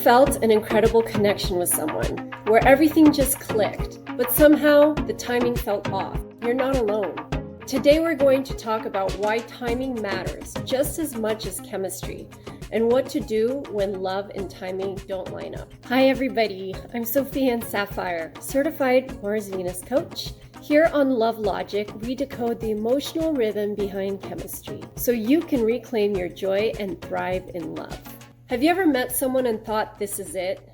felt an incredible connection with someone, where everything just clicked, but somehow the timing felt off? You're not alone. Today we're going to talk about why timing matters just as much as chemistry, and what to do when love and timing don't line up. Hi everybody, I'm Sophia and Sapphire, certified Mars-Venus coach. Here on Love Logic, we decode the emotional rhythm behind chemistry, so you can reclaim your joy and thrive in love. Have you ever met someone and thought this is it?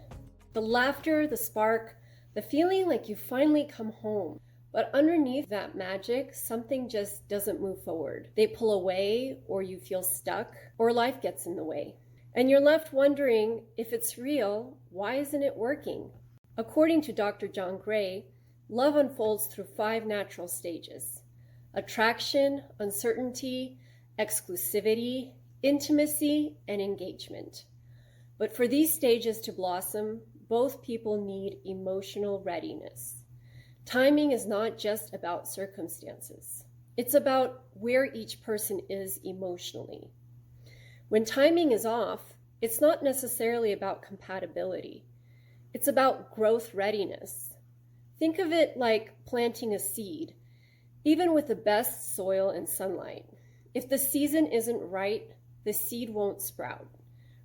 The laughter, the spark, the feeling like you finally come home. But underneath that magic, something just doesn't move forward. They pull away, or you feel stuck, or life gets in the way. And you're left wondering, if it's real, why isn't it working? According to Dr. John Gray, love unfolds through 5 natural stages: attraction, uncertainty, exclusivity, intimacy, and engagement. But for these stages to blossom, both people need emotional readiness. Timing is not just about circumstances. It's about where each person is emotionally. When timing is off, it's not necessarily about compatibility. It's about growth readiness. Think of it like planting a seed, even with the best soil and sunlight. If the season isn't right, the seed won't sprout.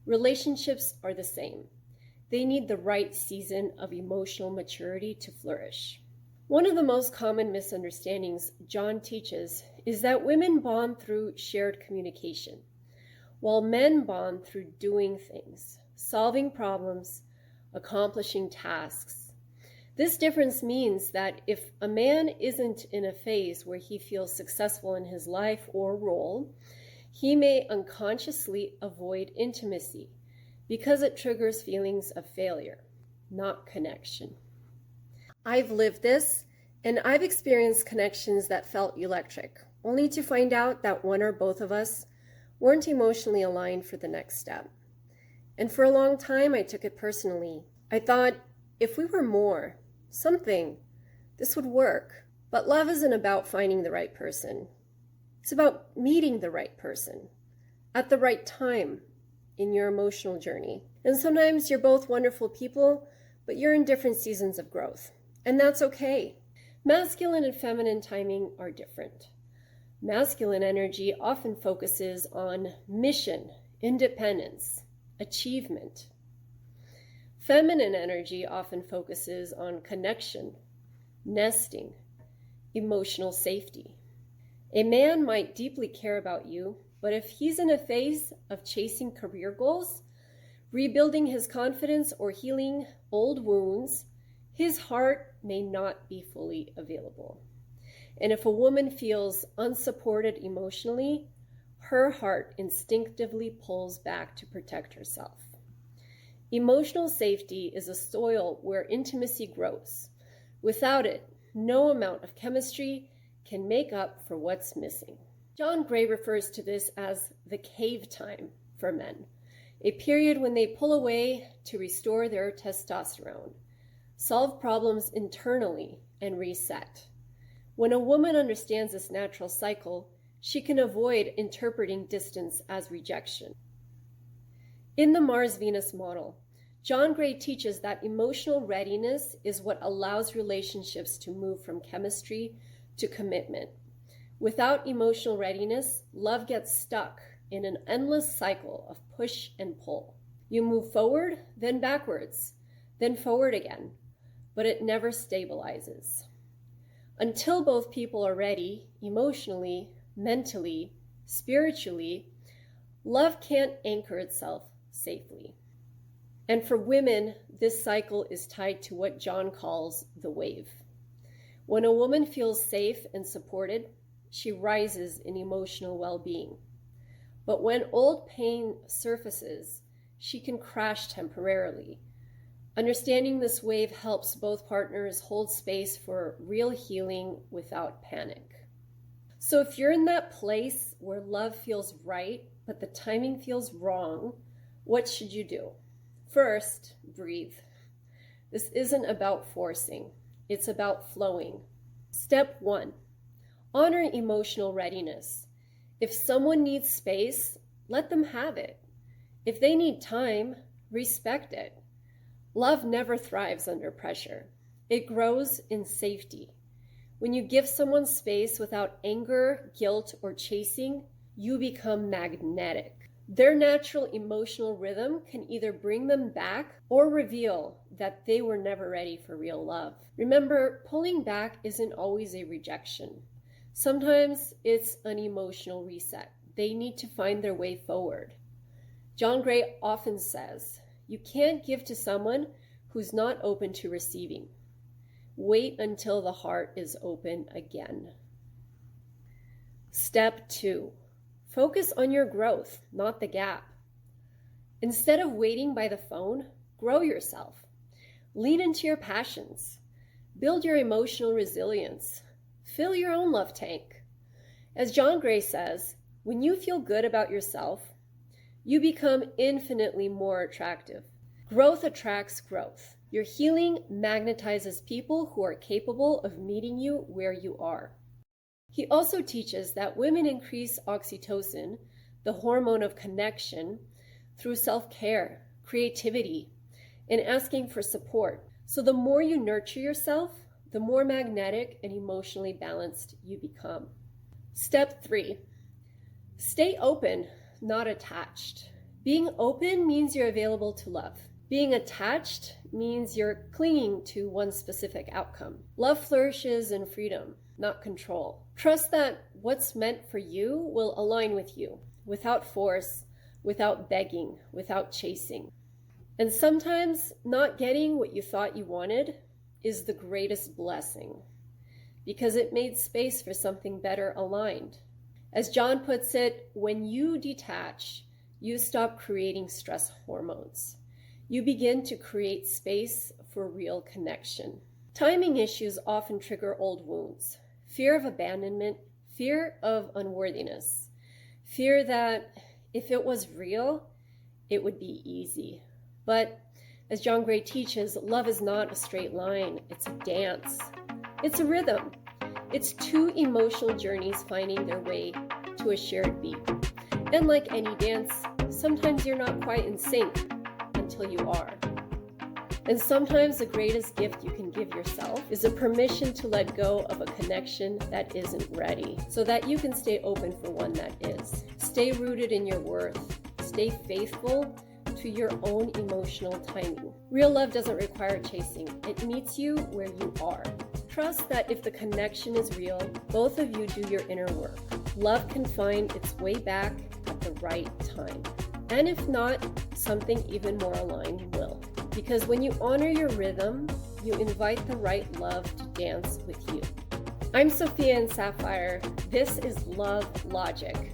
Relationships are the same. They need the right season of emotional maturity to flourish. One of the most common misunderstandings John teaches is that women bond through shared communication, while men bond through doing things, solving problems, accomplishing tasks. This difference means that if a man isn't in a phase where he feels successful in his life or role, he may unconsciously avoid intimacy because it triggers feelings of failure, not connection. I've lived this, and I've experienced connections that felt electric, only to find out that one or both of us weren't emotionally aligned for the next step. And for a long time, I took it personally. I thought, if we were more, something, this would work. But love isn't about finding the right person. It's about meeting the right person at the right time in your emotional journey. And sometimes you're both wonderful people, but you're in different seasons of growth. And that's okay. Masculine and feminine timing are different. Masculine energy often focuses on mission, independence, achievement. Feminine energy often focuses on connection, nesting, emotional safety. A man might deeply care about you, but if he's in a phase of chasing career goals, rebuilding his confidence, or healing old wounds, his heart may not be fully available. And if a woman feels unsupported emotionally, her heart instinctively pulls back to protect herself. Emotional safety is a soil where intimacy grows. Without it, no amount of chemistry can make up for what's missing. John Gray refers to this as the cave time for men, a period when they pull away to restore their testosterone, solve problems internally, and reset. When a woman understands this natural cycle, she can avoid interpreting distance as rejection. In the Mars-Venus model, John Gray teaches that emotional readiness is what allows relationships to move from chemistry to commitment. Without emotional readiness, love gets stuck in an endless cycle of push and pull. You move forward, then backwards, then forward again, but it never stabilizes. Until both people are ready, emotionally, mentally, spiritually, love can't anchor itself safely. And for women, this cycle is tied to what John calls the wave. When a woman feels safe and supported, she rises in emotional well-being. But when old pain surfaces, she can crash temporarily. Understanding this wave helps both partners hold space for real healing without panic. So if you're in that place where love feels right, but the timing feels wrong, what should you do? First, breathe. This isn't about forcing. It's about flowing. Step 1, honor emotional readiness. If someone needs space, let them have it. If they need time, respect it. Love never thrives under pressure. It grows in safety. When you give someone space without anger, guilt, or chasing, you become magnetic. Their natural emotional rhythm can either bring them back or reveal that they were never ready for real love. Remember, pulling back isn't always a rejection. Sometimes it's an emotional reset. They need to find their way forward. John Gray often says, you can't give to someone who's not open to receiving. Wait until the heart is open again. Step 2. Focus on your growth, not the gap. Instead of waiting by the phone, grow yourself. Lean into your passions. Build your emotional resilience. Fill your own love tank. As John Gray says, when you feel good about yourself, you become infinitely more attractive. Growth attracts growth. Your healing magnetizes people who are capable of meeting you where you are. He also teaches that women increase oxytocin, the hormone of connection, through self-care, creativity, and asking for support. So the more you nurture yourself, the more magnetic and emotionally balanced you become. Step 3. Stay open, not attached. Being open means you're available to love. Being attached means you're clinging to one specific outcome. Love flourishes in freedom, not control. Trust that what's meant for you will align with you, without force, without begging, without chasing. And sometimes not getting what you thought you wanted is the greatest blessing, because it made space for something better aligned. As John puts it, when you detach, you stop creating stress hormones. You begin to create space for real connection. Timing issues often trigger old wounds. Fear of abandonment, fear of unworthiness, fear that if it was real, it would be easy. But as John Gray teaches, love is not a straight line, it's a dance. It's a rhythm. It's two emotional journeys finding their way to a shared beat. And like any dance, sometimes you're not quite in sync until you are. And sometimes the greatest gift you can give yourself is a permission to let go of a connection that isn't ready, so that you can stay open for one that is. Stay rooted in your worth. Stay faithful to your own emotional timing. Real love doesn't require chasing. It meets you where you are. Trust that if the connection is real, both of you do your inner work. Love can find its way back at the right time. And if not, something even more aligned will. Because when you honor your rhythm, you invite the right love to dance with you. I'm Sophia in Sapphire. This is Love Logic.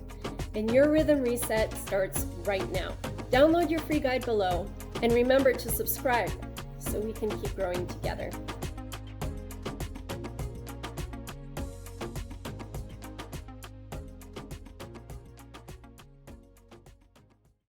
And your rhythm reset starts right now. Download your free guide below and remember to subscribe so we can keep growing together.